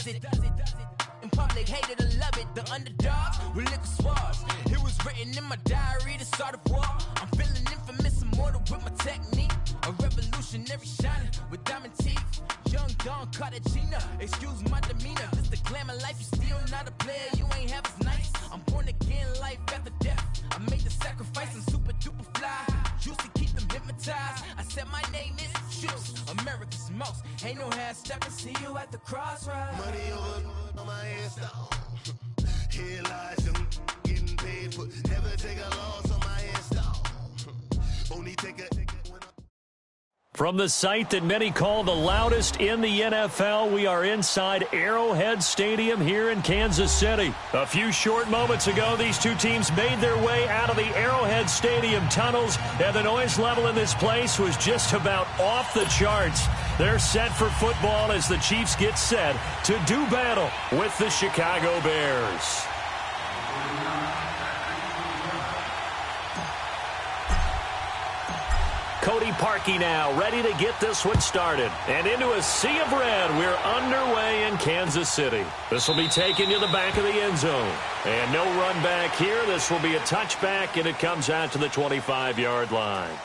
does it. In public, hated or love it. The underdogs with liquor swabs. It was written in my diary to start a war. I'm feeling infamous, immortal with my technique. A revolutionary shining with diamond teeth. Young Don Cartagena, excuse my demeanor. This the glamour life, you still not a player, you ain't half as nice. I'm born again, life after death. I made the sacrifice, I'm super duper fly. Juicy, keep them hypnotized. I said my name is Juice, America's most. Ain't no half stepping, see you at the crossroads. Money over on my hairstyle. Here lies them getting paid for. Never take a loss on my hairstyle. Only take a. From the site that many call the loudest in the NFL, we are inside Arrowhead Stadium here in Kansas City. A few short moments ago, these two teams made their way out of the Arrowhead Stadium tunnels, and the noise level in this place was just about off the charts. They're set for football as the Chiefs get set to do battle with the Chicago Bears. Cody Parkey now ready to get this one started. And into a sea of red, we're underway in Kansas City. This will be taken to the back of the end zone. And no run back here. This will be a touchback, and it comes out to the 25-yard line.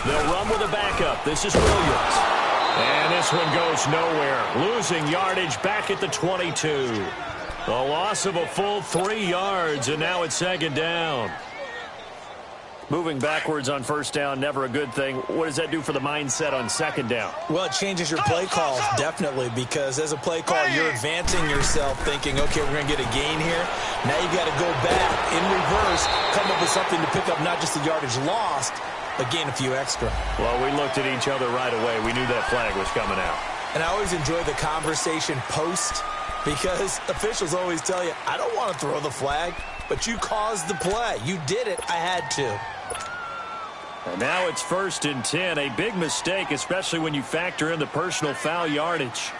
They'll run with a backup. This is Williams. And this one goes nowhere. Losing yardage back at the 22. A loss of a full 3 yards, and now it's second down. Moving backwards on first down, never a good thing. What does that do for the mindset on second down? Well, it changes your play call, definitely, because as a play call, you're advancing yourself thinking, okay, we're going to get a gain here. Now you've got to go back in reverse, come up with something to pick up not just the yardage lost, but gain a few extra. Well, we looked at each other right away. We knew that flag was coming out. And I always enjoy the conversation post, because officials always tell you, I don't want to throw the flag, but you caused the play. You did it. I had to. And now it's 1st and 10. A big mistake, especially when you factor in the personal foul yardage.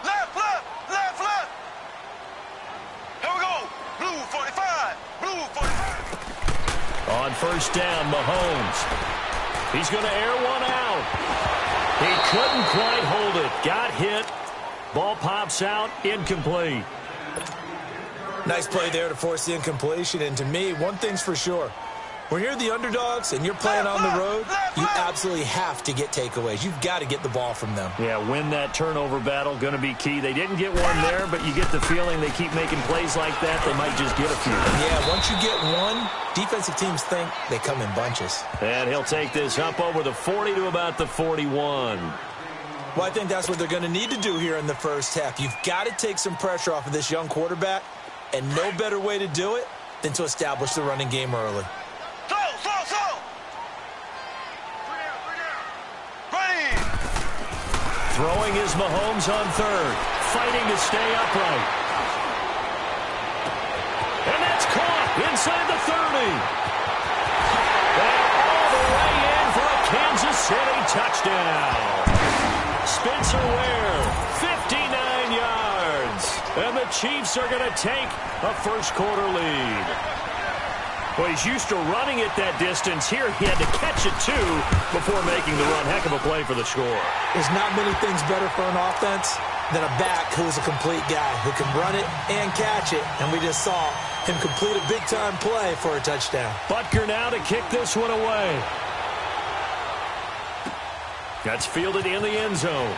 Left, left, left, left. Here we go. Blue 45. Blue 45. On first down, Mahomes. He's going to air one out. He couldn't quite hold it. Got hit. Ball pops out. Incomplete. Nice play there to force the incompletion. And to me, one thing's for sure. When you're the underdogs and you're playing on the road, you absolutely have to get takeaways. You've got to get the ball from them. Yeah, win that turnover battle, going to be key. They didn't get one there, but you get the feeling they keep making plays like that, they might just get a few. Yeah, once you get one, defensive teams think they come in bunches. And he'll take this up over the 40 to about the 41. Well, I think that's what they're going to need to do here in the first half. You've got to take some pressure off of this young quarterback, and no better way to do it than to establish the running game early. Throwing is Mahomes on third, fighting to stay upright. And that's caught inside the 30. And all the way in for a Kansas City touchdown. Spencer Ware, 59 yards. And the Chiefs are going to take a first-quarter lead. Well, he's used to running it that distance. Here he had to catch it, too, before making the run. Heck of a play for the score. There's not many things better for an offense than a back who is a complete guy who can run it and catch it. And we just saw him complete a big-time play for a touchdown. Butker now to kick this one away. That's fielded in the end zone.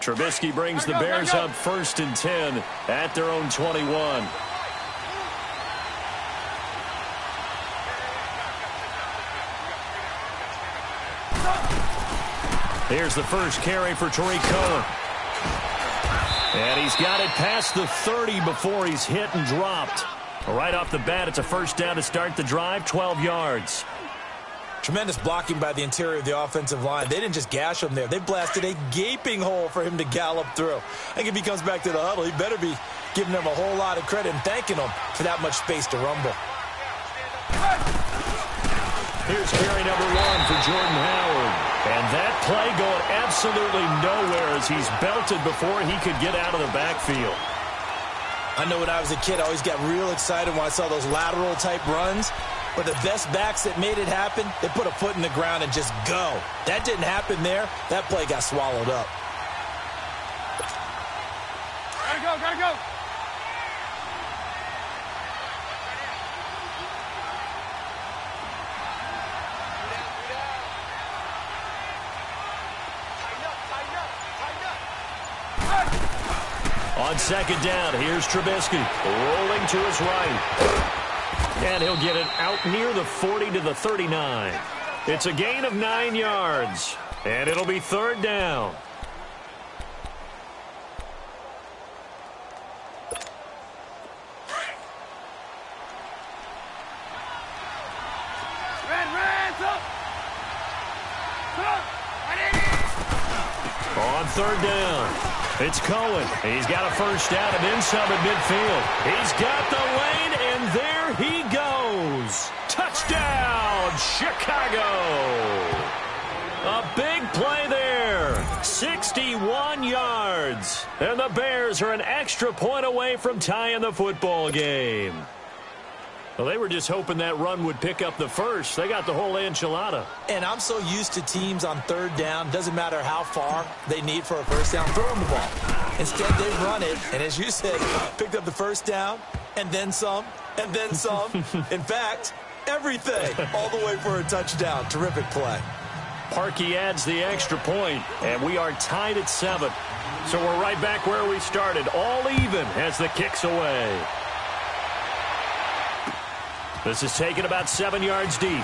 Trubisky brings the Bears up 1st and 10 at their own 21. Here's the first carry for Tariq Cohen. And he's got it past the 30 before he's hit and dropped. Right off the bat, it's a first down to start the drive, 12 yards. Tremendous blocking by the interior of the offensive line. They didn't just gash him there. They blasted a gaping hole for him to gallop through. I think if he comes back to the huddle, he better be giving them a whole lot of credit and thanking them for that much space to rumble. Here's carry number 1 for Jordan Howard. And that play going absolutely nowhere as he's belted before he could get out of the backfield. I know when I was a kid, I always got real excited when I saw those lateral-type runs. But the best backs that made it happen, they put a foot in the ground and just go. That didn't happen there. That play got swallowed up. Gotta go, gotta go. On second down, here's Trubisky rolling to his right. And he'll get it out near the 40 to the 39. It's a gain of 9 yards. And it'll be 3rd down. On 3rd down. It's Cohen. He's got a first down and then some at midfield. He's got the lane, and there he goes. Touchdown, Chicago. A big play there. 61 yards. And the Bears are an extra point away from tying the football game. Well, they were just hoping that run would pick up the first. They got the whole enchilada. And I'm so used to teams on 3rd down, doesn't matter how far they need for a first down, throw them the ball. Instead, they run it, and as you said, picked up the first down, and then some, and then some. In fact, everything, all the way for a touchdown. Terrific play. Parkey adds the extra point, and we are tied at 7. So we're right back where we started, all even as the kick's away. This is taken about 7 yards deep.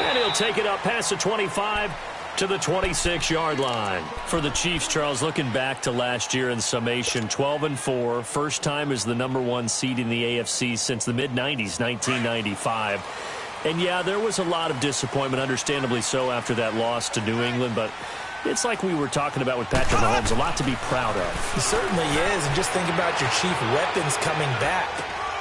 And he'll take it up past the 25 to the 26-yard line. For the Chiefs, Charles, looking back to last year in summation, 12-4, first time as the #1 seed in the AFC since the mid-90s, 1995. And, yeah, there was a lot of disappointment, understandably so, after that loss to New England, but it's like we were talking about with Patrick Mahomes, a lot to be proud of. It certainly is, and just think about your chief weapons coming back.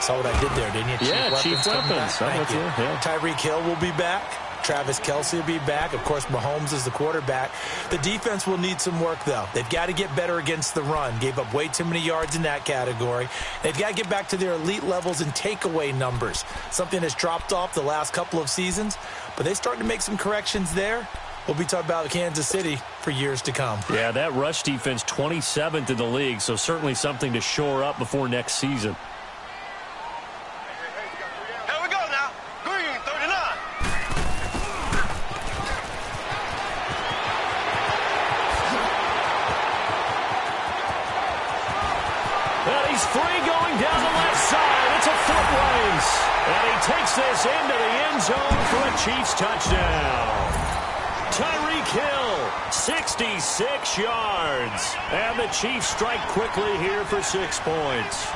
Saw what I did there, didn't you? Chief weapons. Thank you. Yeah. Tyreek Hill will be back. Travis Kelce will be back. Of course, Mahomes is the quarterback. The defense will need some work, though. They've got to get better against the run. Gave up way too many yards in that category. They've got to get back to their elite levels in takeaway numbers, something that's dropped off the last couple of seasons. But they're starting to make some corrections there. We'll be talking about Kansas City for years to come. Yeah, that rush defense, 27th in the league, so certainly something to shore up before next season. Here we go now. Green, 39. Well, he's free going down the left side. It's a foot race. And he takes this into the end zone for a Chiefs touchdown. Tyreek Hill, 66 yards. And the Chiefs strike quickly here for 6 points.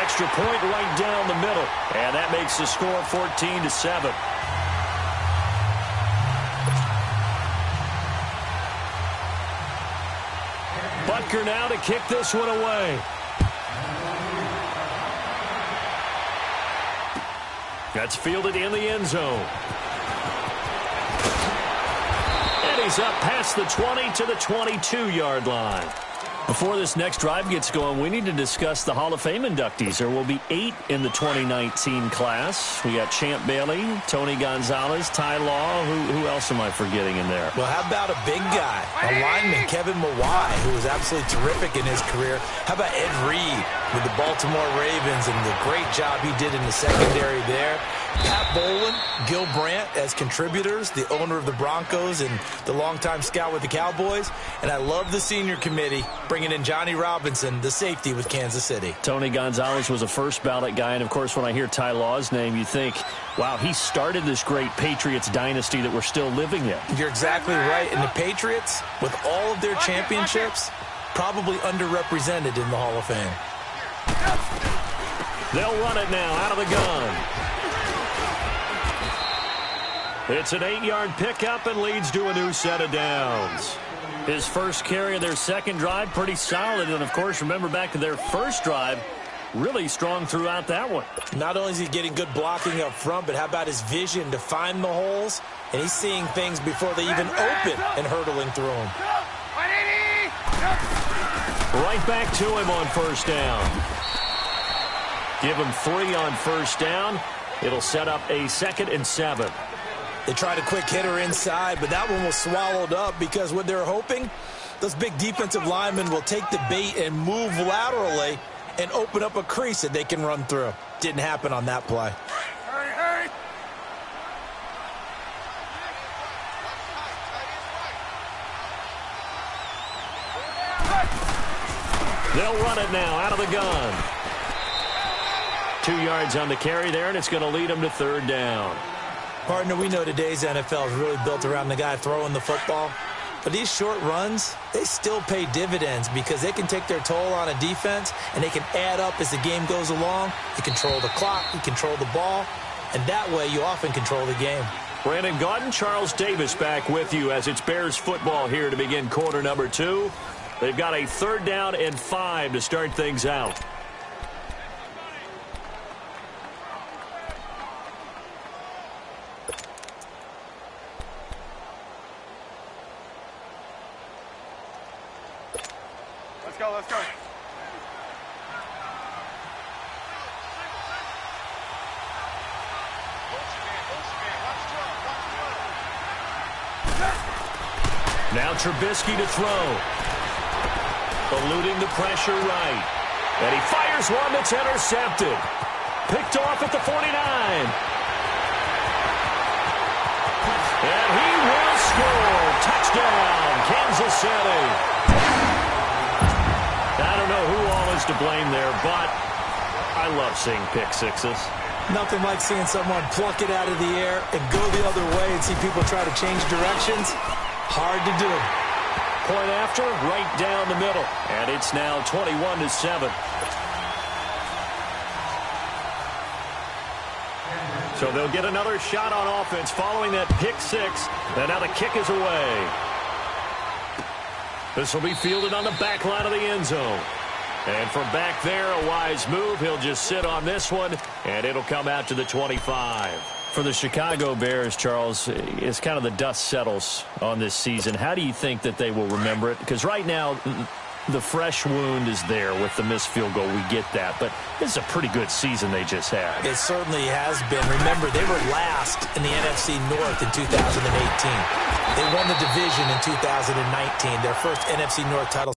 Extra point right down the middle. And that makes the score 14-7. Butker now to kick this one away. That's fielded in the end zone. And he's up past the 20 to the 22-yard line. Before this next drive gets going, we need to discuss the Hall of Fame inductees. There will be 8 in the 2019 class. We got Champ Bailey, Tony Gonzalez, Ty Law. Who else am I forgetting in there? Well, how about a big guy, a lineman, Kevin Mawai, who was absolutely terrific in his career. How about Ed Reed with the Baltimore Ravens and the great job he did in the secondary there? Pat Bowlen, Gil Brandt as contributors, the owner of the Broncos and the longtime scout with the Cowboys. And I love the senior committee bringing in Johnny Robinson, the safety with Kansas City. Tony Gonzalez was a first ballot guy. And, of course, when I hear Ty Law's name, you think, wow, he started this great Patriots dynasty that we're still living in. You're exactly right. And the Patriots, with all of their championships, probably underrepresented in the Hall of Fame. They'll run it now out of the gun. It's an 8-yard pickup and leads to a new set of downs. His first carry of their second drive, pretty solid. And, of course, remember back to their first drive, really strong throughout that one. Not only is he getting good blocking up front, but how about his vision to find the holes? And he's seeing things before they even open and hurdling through them. Right back to him on first down. Give him 3 on first down. It'll set up a 2nd and 7. They tried a quick hitter inside, but that one was swallowed up because what they're hoping, those big defensive linemen will take the bait and move laterally and open up a crease that they can run through. Didn't happen on that play. Hurry. They'll run it now out of the gun. 2 yards on the carry there, and it's going to lead them to 3rd down. Partner, we know today's NFL is really built around the guy throwing the football. But these short runs, they still pay dividends because they can take their toll on a defense, and they can add up as the game goes along. You control the clock, you control the ball, and that way you often control the game. Brandon Gaudin, Charles Davis back with you as it's Bears football here to begin quarter number 2. They've got a 3rd down and 5 to start things out. Let's go. Now Trubisky to throw. Eluding the pressure right. And he fires one that's intercepted. Picked off at the 49. And he will score. Touchdown, Kansas City. I don't know who all is to blame there, but I love seeing pick sixes. Nothing like seeing someone pluck it out of the air and go the other way and see people try to change directions. Hard to do. Point after, right down the middle. And it's now 21-7. So they'll get another shot on offense following that pick six. And now the kick is away. This will be fielded on the back line of the end zone. And from back there, a wise move. He'll just sit on this one, and it'll come out to the 25. For the Chicago Bears, Charles, it's kind of the dust settles on this season. How do you think that they will remember it? Because right now, the fresh wound is there with the missed field goal. We get that. But this is a pretty good season they just had. It certainly has been. Remember, they were last in the NFC North in 2018. They won the division in 2019, their first NFC North title.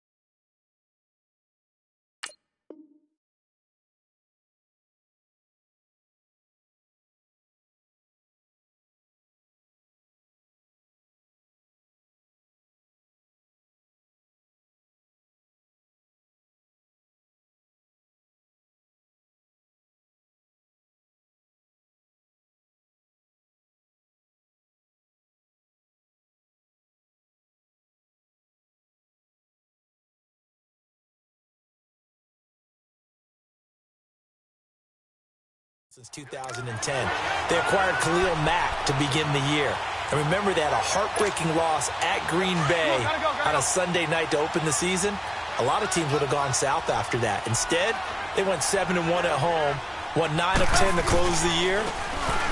Since 2010. They acquired Khalil Mack to begin the year. And remember, they had a heartbreaking loss at Green Bay on a Sunday night to open the season. A lot of teams would have gone south after that. Instead, they went 7-1 at home, won 9 of 10 to close the year.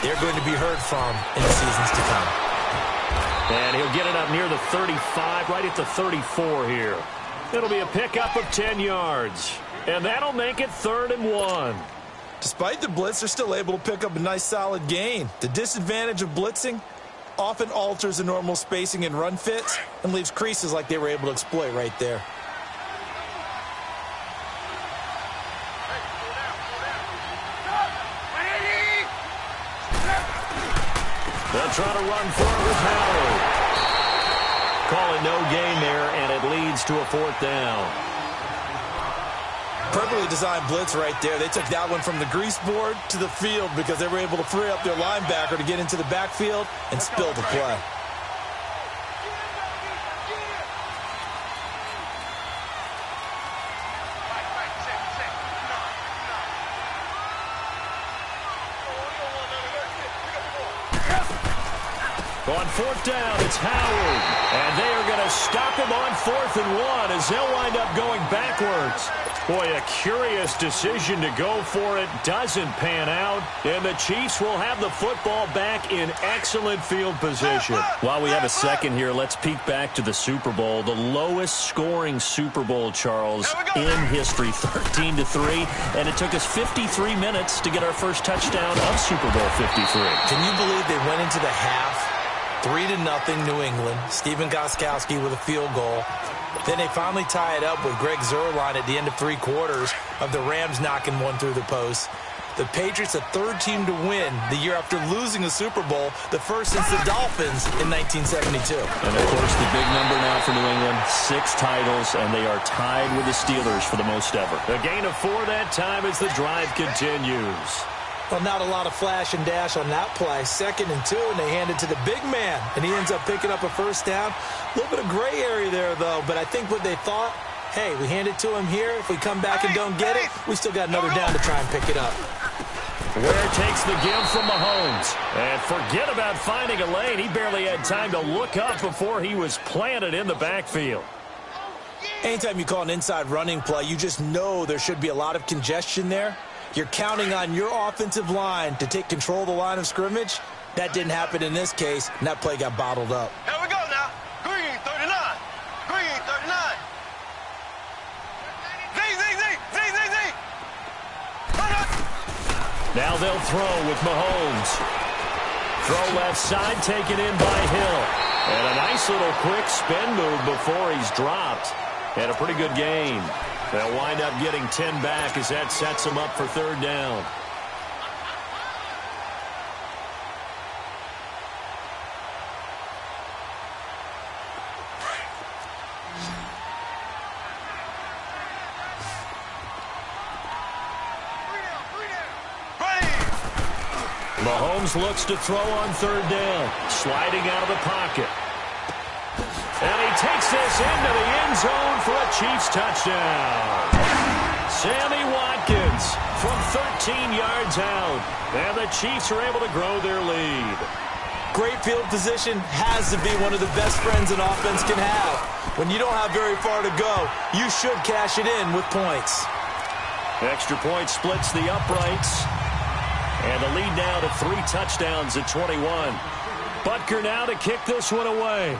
They're going to be heard from in the seasons to come. And he'll get it up near the 35, right at the 34 here. It'll be a pickup of 10 yards. And that'll make it 3rd and 1. Despite the blitz, they're still able to pick up a nice solid gain. The disadvantage of blitzing often alters the normal spacing and run fits and leaves creases like they were able to exploit right there. They'll try to run for it with Howard. Call it no gain there, and it leads to a 4th down. Perfectly designed blitz right there. They took that one from the grease board to the field because they were able to free up their linebacker to get into the backfield and spill the play. On 4th down, it's Howard. And they are going to stop him on 4th and 1 as they'll wind up going backwards. Boy, a curious decision to go for it. Doesn't pan out. And the Chiefs will have the football back in excellent field position. While we have a second here, let's peek back to the Super Bowl. The lowest scoring Super Bowl, Charles, in history, 13-3. And it took us 53 minutes to get our first touchdown of Super Bowl 53. Can you believe they went into the half 3-0 New England? Stephen Gostkowski with a field goal. Then they finally tie it up with Greg Zuerlein at the end of 3 quarters of the Rams knocking one through the post. The Patriots, a 3rd team to win the year after losing a Super Bowl, the first since the Dolphins in 1972. And, of course, the big number now for New England, 6 titles, and they are tied with the Steelers for the most ever. A gain of 4 that time as the drive continues. Well, not a lot of flash and dash on that play. 2nd and 2, and they hand it to the big man, and he ends up picking up a 1st down. A little bit of gray area there, though, but I think what they thought, hey, we hand it to him here. If we come back and don't get it, we still got another down to try and pick it up. Ware takes the give from Mahomes. And forget about finding a lane. He barely had time to look up before he was planted in the backfield. Anytime you call an inside running play, you just know there should be a lot of congestion there. You're counting on your offensive line to take control of the line of scrimmage. That didn't happen in this case, and that play got bottled up. Here we go now. Green, 39. Green, 39. Z. Now they'll throw with Mahomes. Throw left side, taken in by Hill. And a nice little quick spin move before he's dropped. And a pretty good gain. They'll wind up getting 10 back as that sets them up for 3rd down. Mahomes looks to throw on 3rd down. Sliding out of the pocket. And he takes this into the end zone for a Chiefs touchdown. Sammy Watkins from 13 yards out. And the Chiefs are able to grow their lead. Great field position has to be one of the best friends an offense can have. When you don't have very far to go, you should cash it in with points. Extra point splits the uprights. And the lead now to 3 touchdowns at 21. Butker now to kick this one away.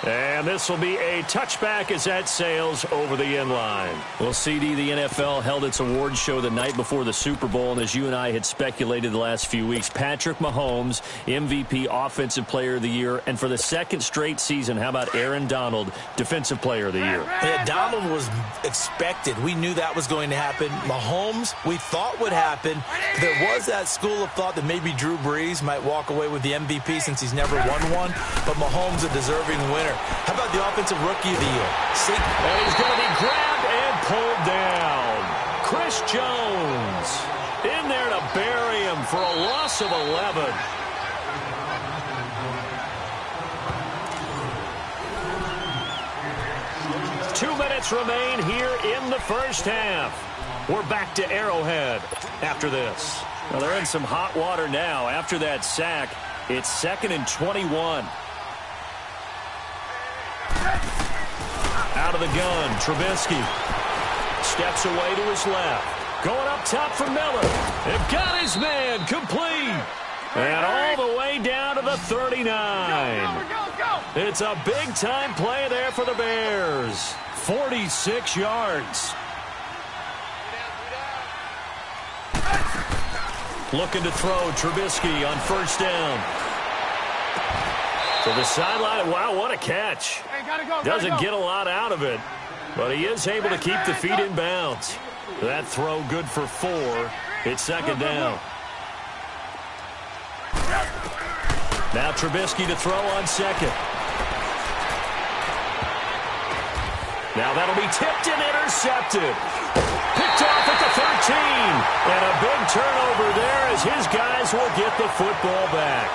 And this will be a touchback as that sails over the end line. Well, CD, the NFL held its awards show the night before the Super Bowl, and as you and I had speculated the last few weeks, Patrick Mahomes, MVP, Offensive Player of the Year, and for the 2nd straight season, how about Aaron Donald, Defensive Player of the Year? Yeah, Donald was expected. We knew that was going to happen. Mahomes, we thought would happen. There was that school of thought that maybe Drew Brees might walk away with the MVP since he's never won one, but Mahomes a deserving winner. How about the Offensive Rookie of the Year? And he's going to be grabbed and pulled down. Chris Jones in there to bury him for a loss of 11. Two minutes remain here in the first half. We're back to Arrowhead after this. Well, they're in some hot water now. After that sack, it's 2nd and 21. Out of the gun, Trubisky steps away to his left. Going up top for Miller. They've got his man complete. And all the way down to the 39. It's a big-time play there for the Bears. 46 yards. Looking to throw Trubisky on 1st down. To the sideline. Wow, what a catch. Doesn't get a lot out of it, but he is able to keep the feet in bounds. That throw good for 4. It's second down. Now Trubisky to throw on second. Now that'll be tipped and intercepted. Picked off at the 13. And a big turnover there as his guys will get the football back.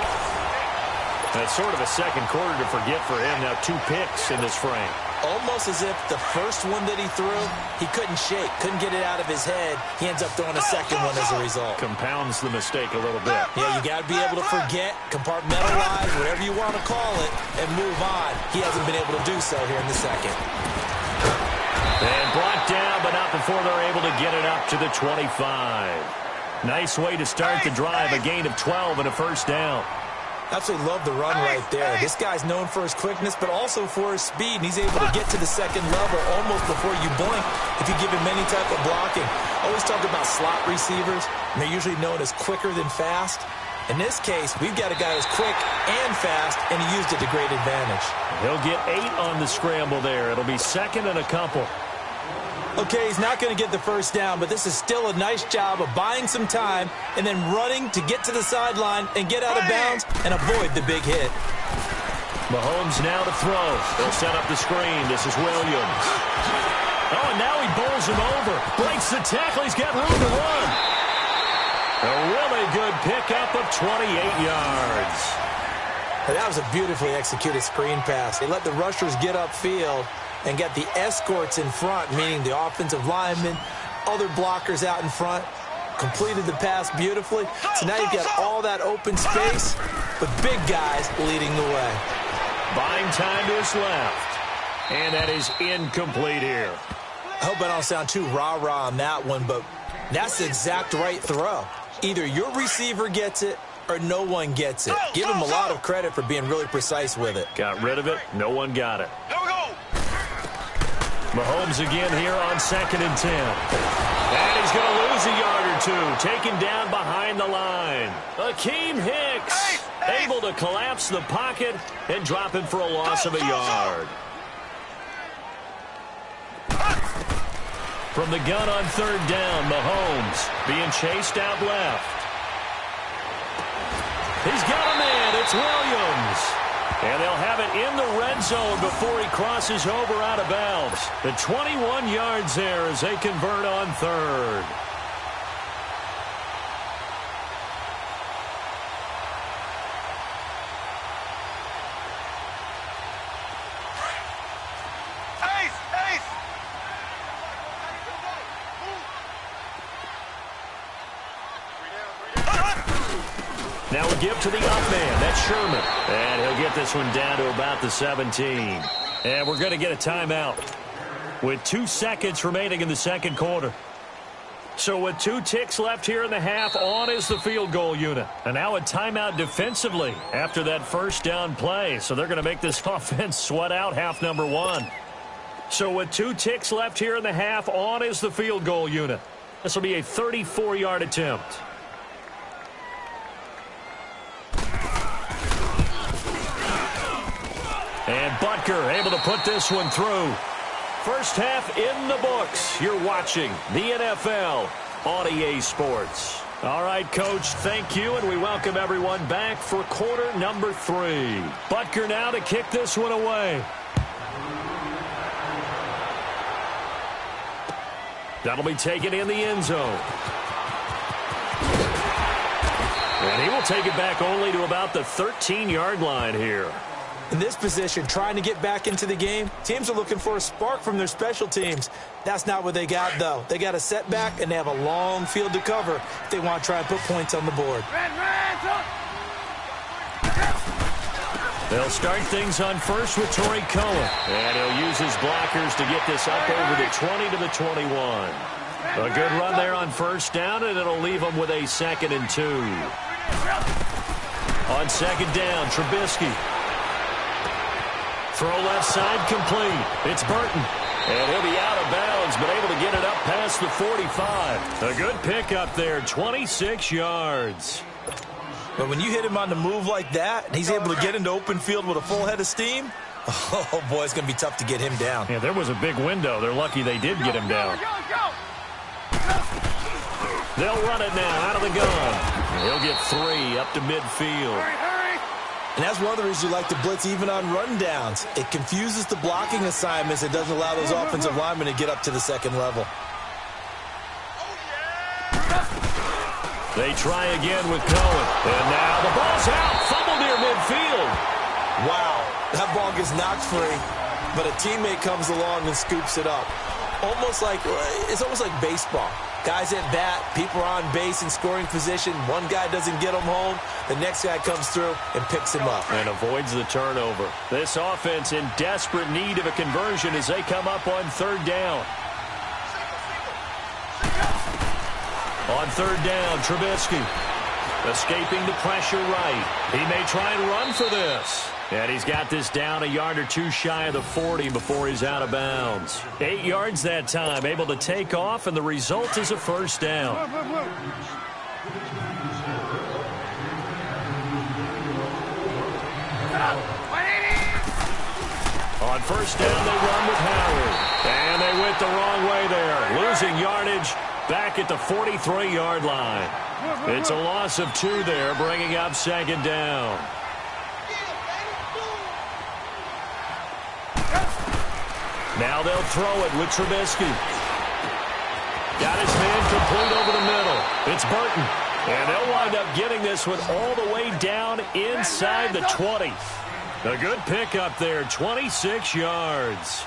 That's sort of a second quarter to forget for him. Now 2 picks in this frame. Almost as if the first one that he threw, he couldn't shake, couldn't get it out of his head. He ends up throwing a second one as a result. Compounds the mistake a little bit. Yeah, you got to be able to forget, compartmentalize, whatever you want to call it, and move on. He hasn't been able to do so here in the second. And brought down, but not before they're able to get it up to the 25. Nice way to start the drive, a gain of 12 and a first down. Absolutely love the run right there. This guy's known for his quickness, but also for his speed. And he's able to get to the second level almost before you blink if you give him any type of blocking. Always talk about slot receivers, and they're usually known as quicker than fast. In this case, we've got a guy who's quick and fast, and he used it to great advantage. He'll get 8 on the scramble there. It'll be second and a couple. Okay, he's not going to get the first down, but this is still a nice job of buying some time and then running to get to the sideline and get out of bounds and avoid the big hit. Mahomes now to throw. They'll set up the screen. This is Williams. Oh, and now he bowls him over. Breaks the tackle. He's got room to run. A really good pickup of 28 yards. That was a beautifully executed screen pass. They let the rushers get upfield and get the escorts in front, meaning the offensive linemen, other blockers out in front, completed the pass beautifully. So now you've got all that open space, with big guys leading the way. Buying time to his left. And that is incomplete here. I hope I don't sound too rah-rah on that one, but that's the exact right throw. Either your receiver gets it or no one gets it. Give him a lot of credit for being really precise with it. Got rid of it. No one got it. Here we go. Mahomes again here on 2nd and 10. And he's going to lose a yard or 2. Taken down behind the line. Akeem Hicks able to collapse the pocket and drop him for a loss of a yard. From the gun on 3rd down, Mahomes being chased out left. He's got a man. It's Williams. And they'll have it in the red zone before he crosses over out of bounds. The 21 yards there as they convert on 3rd. Now we give to the up man. That's Sherman. And he'll get this one down to about the 17. And we're going to get a timeout with 2 seconds remaining in the second quarter. So with 2 ticks left here in the half, on is the field goal unit. And now a timeout defensively after that first down play. So they're going to make this offense sweat out half number 1. So with 2 ticks left here in the half, on is the field goal unit. This will be a 34-yard attempt. And Butker able to put this one through. First half in the books. You're watching the NFL on EA Sports. All right, Coach, thank you, and we welcome everyone back for quarter number 3. Butker now to kick this one away. That'll be taken in the end zone. And he will take it back only to about the 13-yard line here. In this position, trying to get back into the game, teams are looking for a spark from their special teams. That's not what they got, though. They got a setback, and they have a long field to cover if they want to try and put points on the board. They'll start things on first with Torrey Cohen. And he'll use his blockers to get this up over the 20 to the 21. A good run there on first down, and it'll leave them with a 2nd and 2. On 2nd down, Trubisky. Throw left side complete. It's Burton. And he'll be out of bounds, but able to get it up past the 45. A good pickup there, 26 yards. But when you hit him on the move like that, and he's able to get into open field with a full head of steam, oh, boy, it's going to be tough to get him down. Yeah, there was a big window. They're lucky they did get him down. They'll run it now out of the gun. He'll get 3 up to midfield. And that's one of the reasons you like to blitz even on rundowns. It confuses the blocking assignments. It doesn't allow those offensive linemen to get up to the second level. They try again with Cohen. And now the ball's out. Fumble near midfield. Wow, that ball gets knocked free, but a teammate comes along and scoops it up. It's almost like baseball. Guys at bat, people are on base in scoring position. One guy doesn't get him home. The next guy comes through and picks him up. And avoids the turnover. This offense in desperate need of a conversion as they come up on 3rd down. On 3rd down, Trubisky escaping the pressure right. He may try and run for this. And he's got this down a yard or 2 shy of the 40 before he's out of bounds. 8 yards that time, able to take off, and the result is a 1st down. On 1st down, they run with Howard. And they went the wrong way there, losing yardage back at the 43-yard line. It's a loss of 2 there, bringing up 2nd down. Now they'll throw it with Trubisky. Got his man complete over the middle. It's Burton. And they'll wind up getting this one all the way down inside the 20. A good pickup there, 26 yards.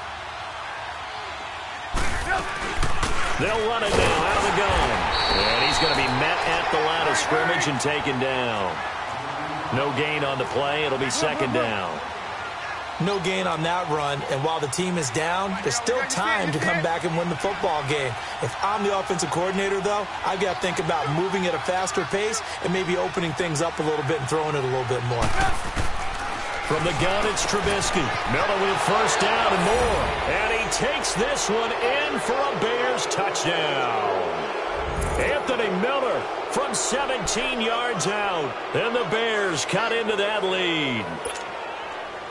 They'll run it now out of the gun. And he's going to be met at the line of scrimmage and taken down. No gain on the play. It'll be 2nd down. No gain on that run, and while the team is down, there's still time to come back and win the football game. If I'm the offensive coordinator, though, I've got to think about moving at a faster pace and maybe opening things up a little bit and throwing it a little bit more. From the gun, it's Trubisky. Miller with 1st down and more. And he takes this one in for a Bears touchdown. Anthony Miller from 17 yards out. And the Bears cut into that lead.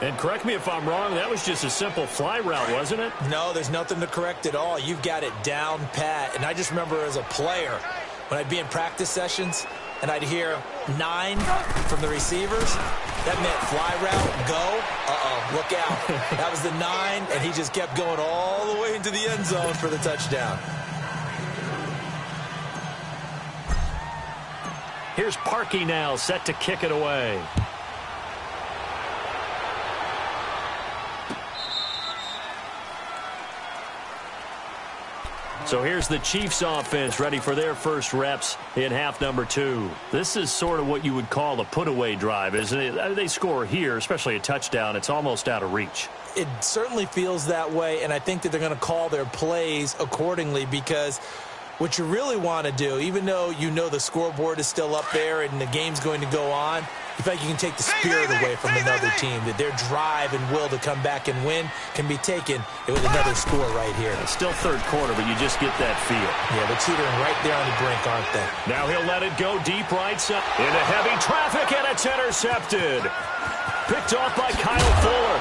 And correct me if I'm wrong, that was just a simple fly route, wasn't it? No, there's nothing to correct at all. You've got it down pat. And I just remember as a player, when I'd be in practice sessions and I'd hear 9 from the receivers, that meant fly route, go, look out. That was the 9, and he just kept going all the way into the end zone for the touchdown. Here's Parkey now, set to kick it away. So here's the Chiefs offense ready for their first reps in half number 2. This is sort of what you would call a put-away drive, isn't it? They score here, especially a touchdown. It's almost out of reach. It certainly feels that way, and I think that they're going to call their plays accordingly because what you really want to do, even though you know the scoreboard is still up there and the game's going to go on, you feel like you can take the spirit away from another team, that their drive and will to come back and win can be taken with another score right here. It's still 3rd quarter, but you just get that feel. Yeah, they're teetering right there on the brink, aren't they? Now he'll let it go deep right side into heavy traffic, and it's intercepted. Picked off by Kyle Fuller.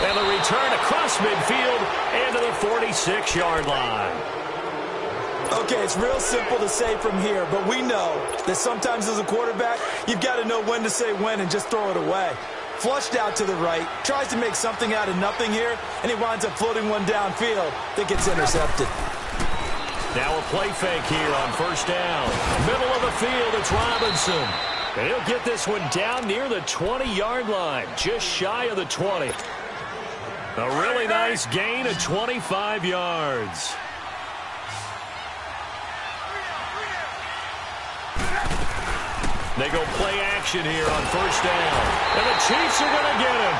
And the return across midfield and to the 46-yard line. Okay, it's real simple to say from here, but we know that sometimes as a quarterback, you've got to know when to say when and just throw it away. Flushed out to the right, tries to make something out of nothing here, and he winds up floating one downfield that gets intercepted. Now a play fake here on 1st down. Middle of the field, it's Robinson. And he'll get this one down near the 20-yard line, just shy of the 20. A really nice gain of 25 yards. They go play action here on 1st down. And the Chiefs are going to get him.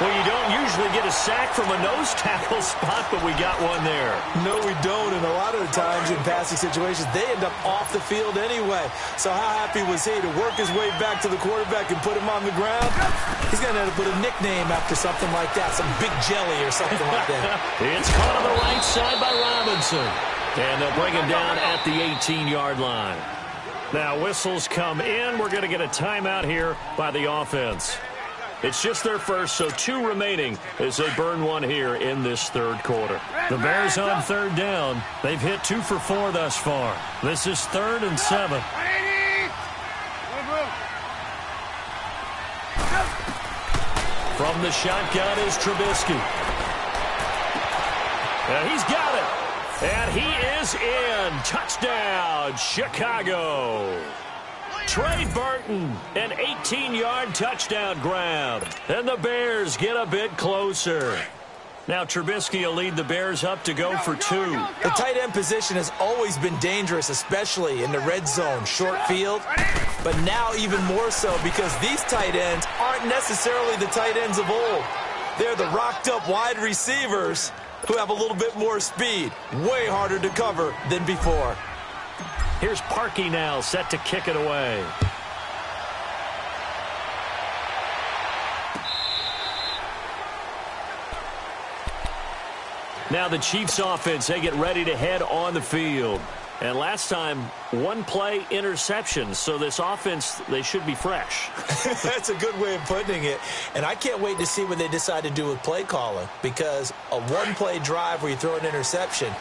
Well, you don't usually get a sack from a nose tackle spot, but we got one there. No, we don't. And a lot of the times in passing situations, they end up off the field anyway. So how happy was he to work his way back to the quarterback and put him on the ground? He's going to end up with a nickname after something like that, some Big Jelly or something like that. It's caught on the right side by Robinson. And they'll bring him down at the 18-yard line. Now whistles come in. We're going to get a timeout here by the offense. It's just their first, so 2 remaining as they burn one here in this third quarter. The Bears on third down. They've hit 2 for 4 thus far. This is 3rd and 7. From the shotgun is Trubisky. And he's got it. And he is in. Touchdown, Chicago. Trey Burton, an 18-yard touchdown grab. And the Bears get a bit closer. Now Trubisky will lead the Bears up to go for 2. The tight end position has always been dangerous, especially in the red zone, short field. But now even more so because these tight ends aren't necessarily the tight ends of old. They're the rocked-up wide receivers who have a little bit more speed. Way harder to cover than before. Here's Parkey now, set to kick it away. Now the Chiefs offense, they get ready to head on the field. And last time, 1 play interception. So this offense, they should be fresh. That's a good way of putting it. And I can't wait to see what they decide to do with play calling. Because a 1-play drive where you throw an interception,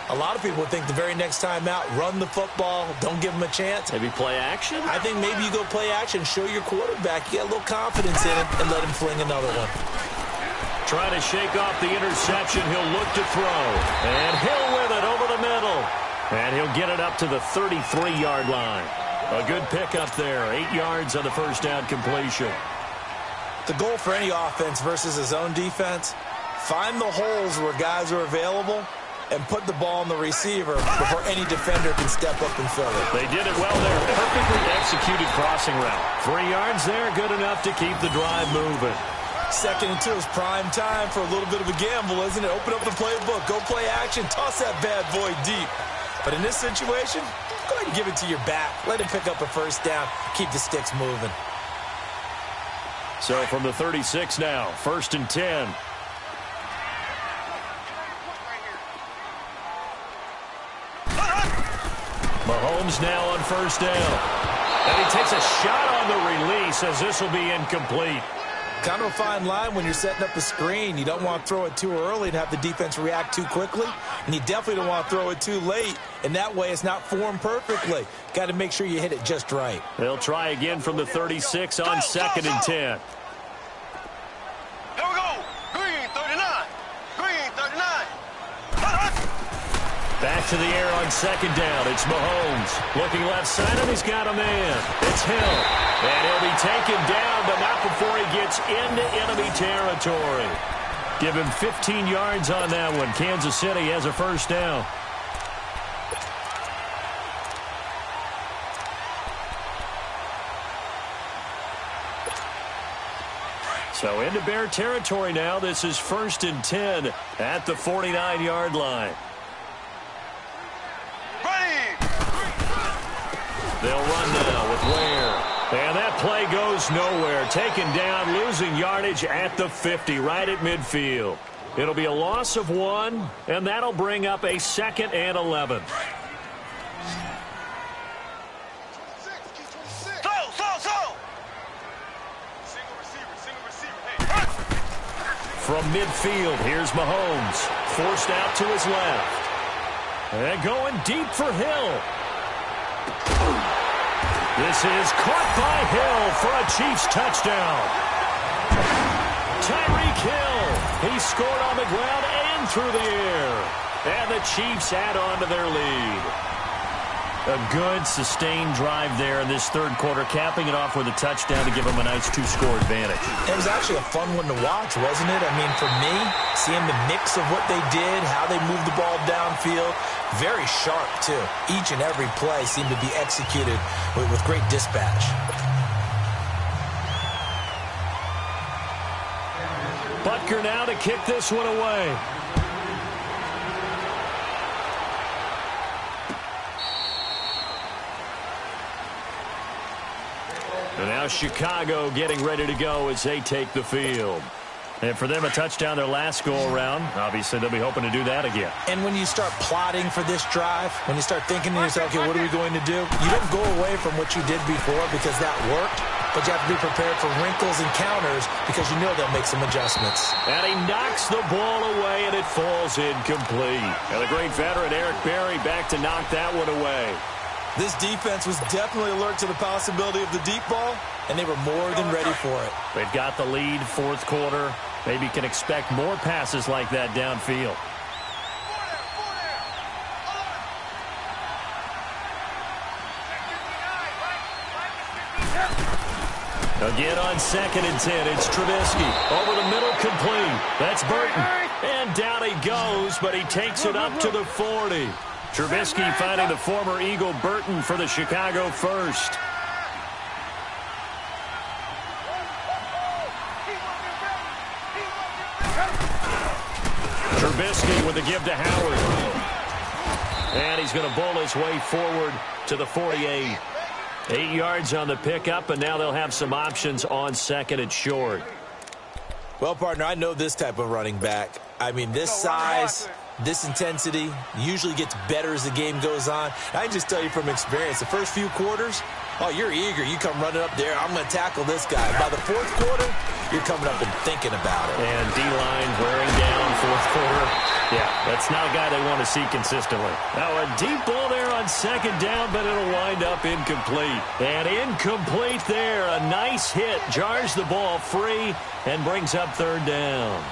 a lot of people think the very next time out, run the football, don't give them a chance. Maybe play action? I think maybe you go play action, show your quarterback you got a little confidence in him, and let him fling another one. Trying to shake off the interception. He'll look to throw. And Hill with it over the middle. And he'll get it up to the 33-yard line. A good pickup there. 8 yards on the first down completion. The goal for any offense versus a zone defense, find the holes where guys are available and put the ball on the receiver before any defender can step up and fill it. They did it well there. Perfectly executed crossing route. 3 yards there, good enough to keep the drive moving. 2nd and 2 is prime time for a little bit of a gamble, isn't it? Open up the playbook, go play action, toss that bad boy deep. But in this situation, go ahead and give it to your back. Let him pick up a first down, keep the sticks moving. So from the 36 now, 1st and 10. Mahomes now on first down. And he takes a shot on the release as this will be incomplete. Kind of a fine line when you're setting up a screen. You don't want to throw it too early and have the defense react too quickly. And you definitely don't want to throw it too late. And that way it's not formed perfectly. Got to make sure you hit it just right. They'll try again from the 36 on 2nd and 10. Here we go. Green 39. Green 39. Back to the air on 2nd down. It's Mahomes. Looking left side, and he's got a man. It's Hill. And he'll be taken down, but not before he gets into enemy territory. Give him 15 yards on that one. Kansas City has a first down. So into Bear territory now. This is 1st and 10 at the 49-yard line. They'll run now with Ware. And that play goes nowhere. Taken down, losing yardage at the 50, right at midfield. It'll be a loss of 1, and that'll bring up a 2nd and 11. From midfield, here's Mahomes. Forced out to his left. And going deep for Hill. This is caught by Hill for a Chiefs touchdown. Tyreek Hill. He scored on the ground and through the air. And the Chiefs add on to their lead. A good, sustained drive there in this third quarter, capping it off with a touchdown to give them a nice 2-score advantage. It was actually a fun one to watch, wasn't it? I mean, for me, seeing the mix of what they did, how they moved the ball downfield, very sharp, too. Each and every play seemed to be executed with great dispatch. Butker now to kick this one away. And now Chicago getting ready to go as they take the field. And for them, a touchdown their last go-around. Obviously, they'll be hoping to do that again. And when you start plotting for this drive, when you start thinking to yourself, okay, what are we going to do? You don't go away from what you did before because that worked, but you have to be prepared for wrinkles and counters because you know they'll make some adjustments. And he knocks the ball away, and it falls incomplete. And the great veteran Eric Berry back to knock that one away. This defense was definitely alert to the possibility of the deep ball, and they were more than ready for it. They've got the lead, fourth quarter. Maybe can expect more passes like that downfield. Again on 2nd and 10, it's Trubisky. Over the middle, complete. That's Burton. And down he goes, but he takes it up to the 40. Trubisky finding the former Eagle Burton for the Chicago first. Trubisky with the give to Howard. And he's going to bowl his way forward to the 48. 8 yards on the pickup, and now they'll have some options on 2nd and short. Well, partner, I know this type of running back. I mean, this size, this intensity usually gets better as the game goes on. I can just tell you from experience, the first few quarters, oh, you're eager. You come running up there, I'm going to tackle this guy. By the fourth quarter, you're coming up and thinking about it. And D-line wearing down fourth quarter. Yeah, that's not a guy they want to see consistently. Now a deep ball there on 2nd down, but it'll wind up incomplete. And incomplete there. A nice hit. Jars the ball free and brings up 3rd down.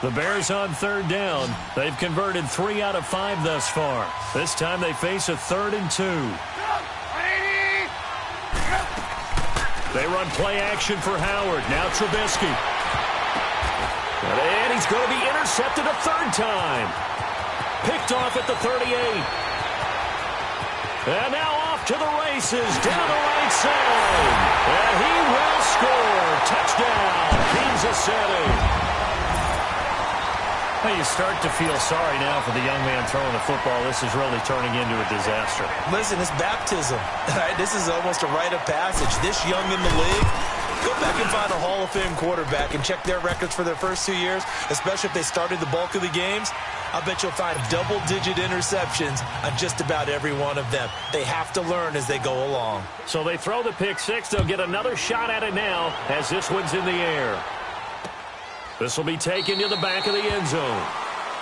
The Bears on 3rd down. They've converted 3 out of 5 thus far. This time they face a 3rd and 2. They run play action for Howard. Now Trubisky. And he's going to be intercepted a 3rd time. Picked off at the 38. And now off to the races down the right side. And he will score. Touchdown, Kansas City. Well, you start to feel sorry now for the young man throwing the football. This is really turning into a disaster. Listen, it's baptism. Right? This is almost a rite of passage. This young in the league, go back and find a Hall of Fame quarterback and check their records for their first 2 years, especially if they started the bulk of the games. I bet you'll find double-digit interceptions on just about every one of them. They have to learn as they go along. So they throw the pick six. They'll get another shot at it now as this one's in the air. This will be taken to the back of the end zone.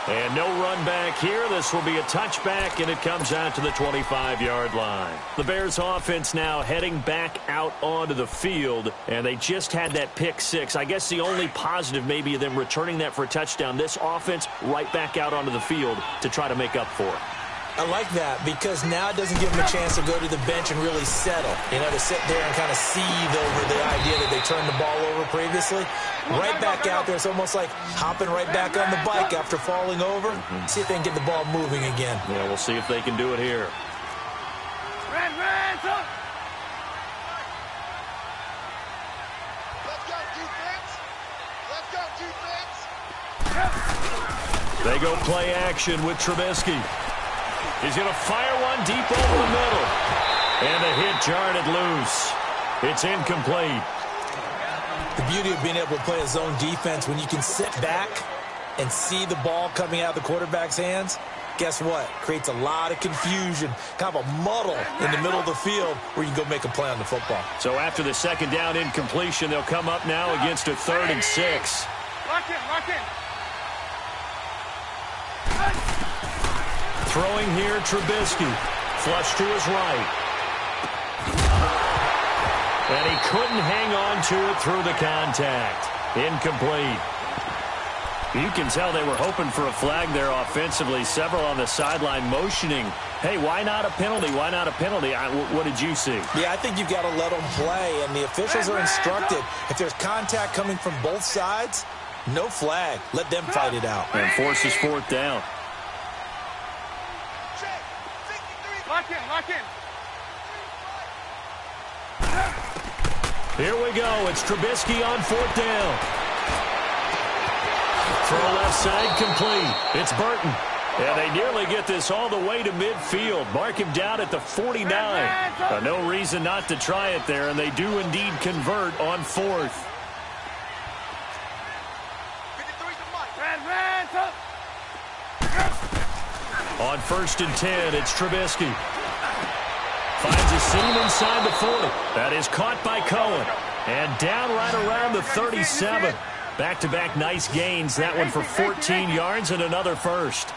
And no run back here. This will be a touchback, and it comes out to the 25-yard line. The Bears offense now heading back out onto the field, and they just had that pick six. I guess the only positive maybe of them returning that for a touchdown. This offense right back out onto the field to try to make up for it. I like that because now it doesn't give them a chance to go to the bench and really settle. You know, to sit there and kind of seethe over the idea that they turned the ball over previously. Right back out there. It's almost like hopping right back on the bike after falling over. See if they can get the ball moving again. Yeah, we'll see if they can do it here. Let's go, defense. Let's go, defense. They go play action with Trubisky. He's going to fire one deep over the middle. And the hit jarred it loose. It's incomplete. The beauty of being able to play a zone defense when you can sit back and see the ball coming out of the quarterback's hands, guess what? Creates a lot of confusion, kind of a muddle in the middle of the field where you can go make a play on the football. So after the second down incompletion, they'll come up now against a 3rd and 6. Lock in. Throwing here, Trubisky. Flush to his right. And he couldn't hang on to it through the contact. Incomplete. You can tell they were hoping for a flag there offensively. Several on the sideline motioning. Hey, why not a penalty? Why not a penalty? What did you see? Yeah, I think you've got to let them play, and the officials are instructed. If there's contact coming from both sides, no flag. Let them fight it out. And forces 4th down. Lock in. Here we go. It's Trubisky on 4th down. Throw left side complete. It's Burton. And they nearly get this all the way to midfield. Mark him down at the 49. No reason not to try it there, and they do indeed convert on 4th. On 1st and 10, it's Trubisky. Finds a seam inside the 40. That is caught by Cohen. And down right around the 37. Back-to-back nice gains. That one for 14 yards and another first.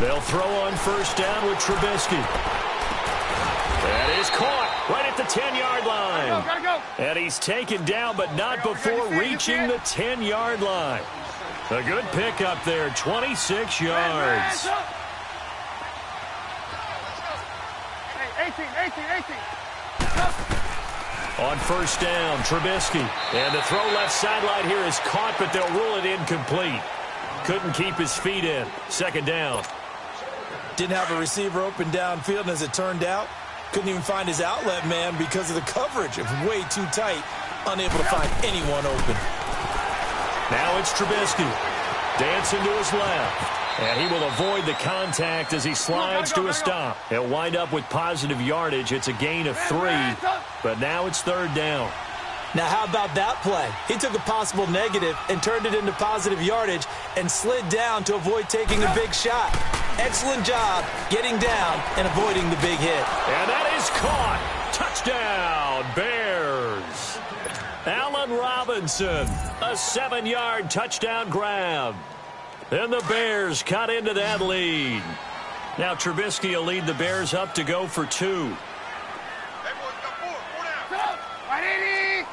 They'll throw on 1st down with Trubisky. That is caught right at the 10-yard line. Gotta go. And he's taken down, but not before reaching the 10-yard line. A good pickup there, 26 yards. 18. On 1st down, Trubisky. And the throw left sideline here is caught, but they'll rule it incomplete. Couldn't keep his feet in. 2nd down. Didn't have a receiver open downfield, and as it turned out, couldn't even find his outlet man because of the coverage. It was way too tight, unable to find anyone open. Now it's Trubisky. Dancing to his left. And he will avoid the contact as he slides to a stop. He'll wind up with positive yardage. It's a gain of 3, but now it's 3rd down. Now, how about that play? He took a possible negative and turned it into positive yardage and slid down to avoid taking a big shot. Excellent job getting down and avoiding the big hit. And that is caught. Touchdown, Bears. Allen Robinson, a 7-yard touchdown grab. And the Bears cut into that lead. Now Trubisky will lead the Bears up to go for 2. Hey, boys, got 4 down. Right in. You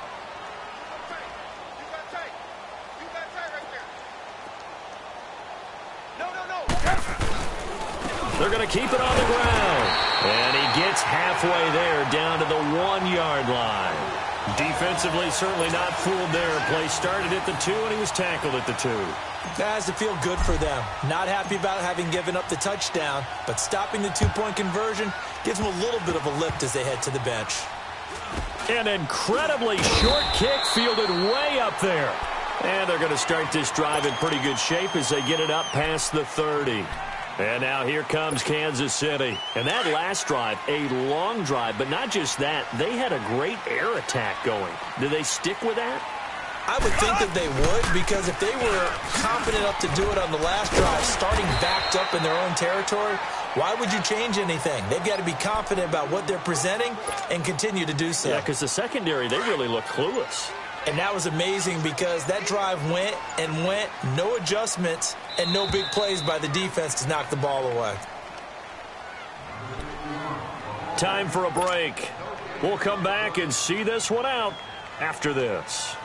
got tight right there. No. They're going to keep it on the ground. And he gets halfway there down to the 1-yard line. Defensively, certainly not fooled there. Play started at the 2, and he was tackled at the 2. That has to feel good for them. Not happy about having given up the touchdown, but stopping the 2-point conversion gives them a little bit of a lift as they head to the bench. An incredibly short kick fielded way up there. And they're going to start this drive in pretty good shape as they get it up past the 30. And now here comes Kansas City. And that last drive, a long drive, but not just that. They had a great air attack going. Do they stick with that? I would think that they would, because if they were confident enough to do it on the last drive, starting backed up in their own territory, why would you change anything? They've got to be confident about what they're presenting and continue to do so. Yeah, because the secondary, they really look clueless. And that was amazing because that drive went and went, no adjustments, and no big plays by the defense to knock the ball away. Time for a break. We'll come back and see this one out after this.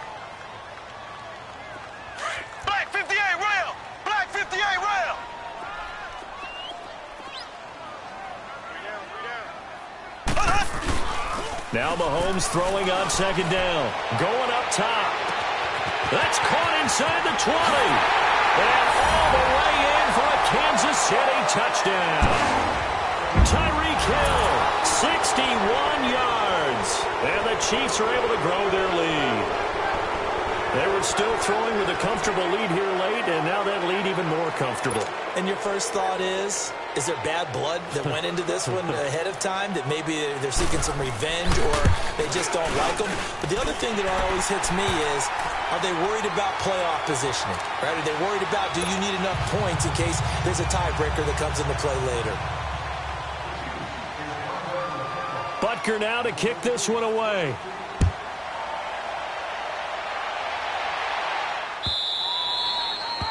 Black 58 rail. Black 58 rail. Now Mahomes throwing on 2nd down. Going up top. That's caught inside the 20. And all the way in for a Kansas City touchdown. Tyreek Hill, 61 yards. And the Chiefs are able to grow their lead. They were still throwing with a comfortable lead here late, and now that lead even more comfortable. And your first thought is there bad blood that went into this one ahead of time, that maybe they're seeking some revenge or they just don't like them? But the other thing that always hits me is, are they worried about playoff positioning? Right? Are they worried about, do you need enough points in case there's a tiebreaker that comes into play later? Butker now to kick this one away.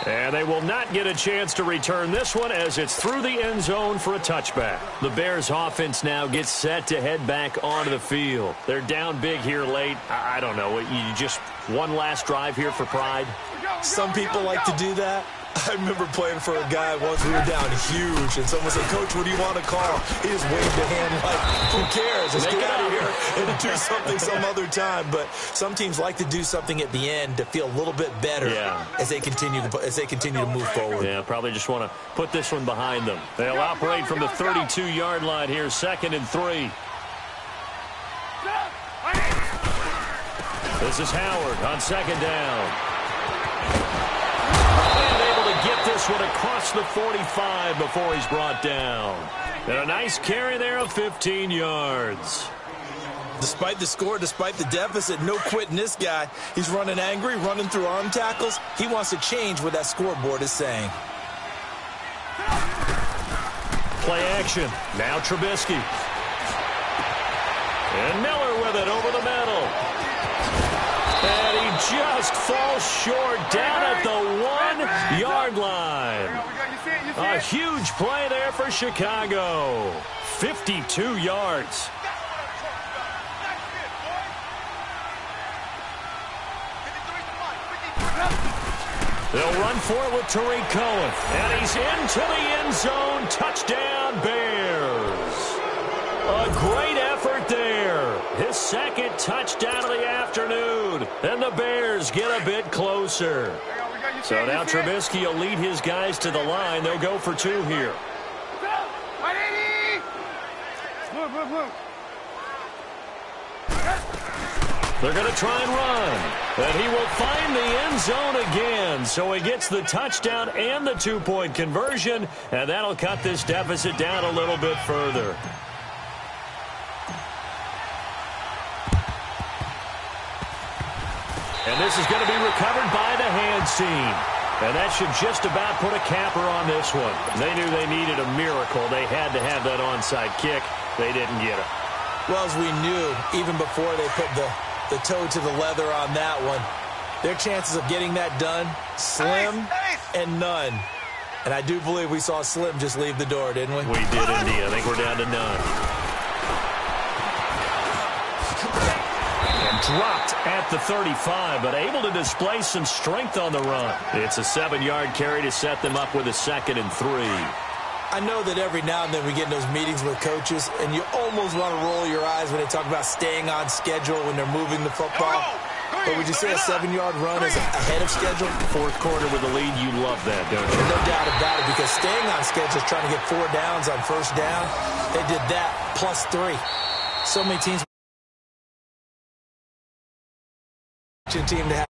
And they will not get a chance to return this one as it's through the end zone for a touchback. The Bears offense now gets set to head back onto the field. They're down big here late. I don't know. You just one last drive here for pride? Some people like to do that. I remember playing for a guy once. We were down huge, and someone said, "Coach, what do you want to call?" He just waved a hand like, "Who cares? Let's get out of here and do something some other time." But some teams like to do something at the end to feel a little bit better as they continue to move forward. Yeah, probably just want to put this one behind them. They'll operate from the 32-yard line here, 2nd and 3. This is Howard on 2nd down. Get this one across the 45 before he's brought down. And a nice carry there of 15 yards. Despite the score, despite the deficit, no quitting this guy. He's running angry, running through arm tackles. He wants to change what that scoreboard is saying. Play action. Now Trubisky. And Miller with it over the middle. And he just falls short down at the 1-yard line. A huge play there for Chicago. 52 yards. They'll run for it with Tariq Cohen. And he's into the end zone. Touchdown, Bears. A great effort there. His second touchdown of the afternoon. And the Bears get a bit closer. So now Trubisky will lead his guys to the line. They'll go for 2 here. They're going to try and run. And he will find the end zone again. So he gets the touchdown and the 2-point conversion. And that'll cut this deficit down a little bit further. And this is going to be recovered by the hands team. And that should just about put a capper on this one. They knew they needed a miracle. They had to have that onside kick. They didn't get it. Well, as we knew, even before they put the toe to the leather on that one, their chances of getting that done, slim and none. And I do believe we saw Slim just leave the door, didn't we? We did indeed. I think we're down to none. And dropped at the 35, but able to display some strength on the run. It's a 7-yard carry to set them up with a 2nd and 3. I know that every now and then we get in those meetings with coaches, and you almost want to roll your eyes when they talk about staying on schedule when they're moving the football. But would you say a 7-yard run is ahead of schedule? Fourth quarter with the lead, you love that, don't you? No doubt about it, because staying on schedule is trying to get 4 downs on first down. They did that plus 3. So many teams team to have